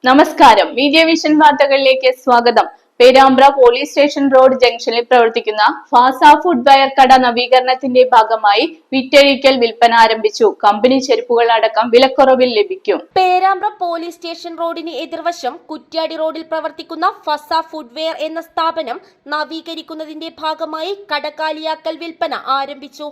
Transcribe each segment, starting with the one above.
നമസ്കാരം. Media vision വാർത്തകളിലേക്ക് സ്വാഗതം. പേരാമ്പ്ര പോലീസ് സ്റ്റേഷൻ റോഡ് ജംഗ്ഷനിൽ പ്രവർത്തിക്കുന്ന ഫാസ ഫുട്വെയർ കട നവീകരണത്തിന്റെ ഭാഗമായി വിറ്റഴിക്കൽ വിൽപ്പന ആരംഭിച്ചു. കമ്പനി ചെരുപ്പുകൾ അടക്കം വിലക്കുറവിൽ ലഭിക്കും. പേരാമ്പ്ര പോലീസ് സ്റ്റേഷൻ റോഡിന് എതിർവശം കുറ്റ്യാടി റോഡിൽ പ്രവർത്തിക്കുന്ന ഫസ ഫുട്വെയർ എന്ന സ്ഥാപനം നവീകരിക്കുന്നതിന്റെ ഭാഗമായി കടകാലിയാക്കൽ വിൽപ്പന ആരംഭിച്ചു.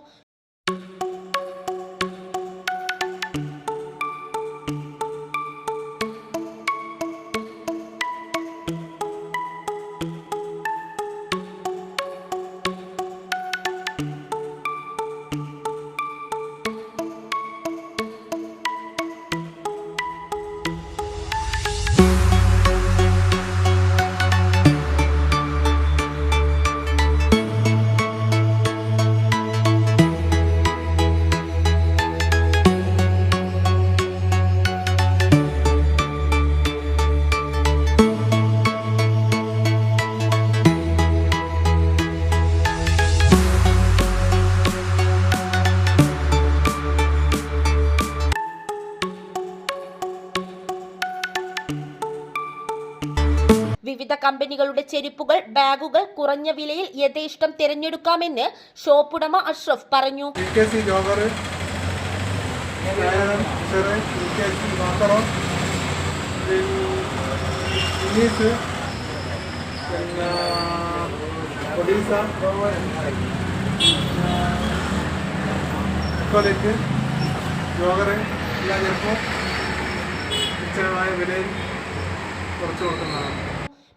വിവിധ കമ്പനികളുടെ ചെരുപ്പുകൾ, ബാഗുകൾ കുറഞ്ഞ വിലയിൽ യഥേഷ്ടം തിരഞ്ഞെടുക്കാമെന്ന് ഷോപ്പുടമ അഷ്റഫ് പറഞ്ഞു.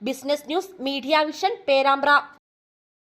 Business news, media vision, Perambra.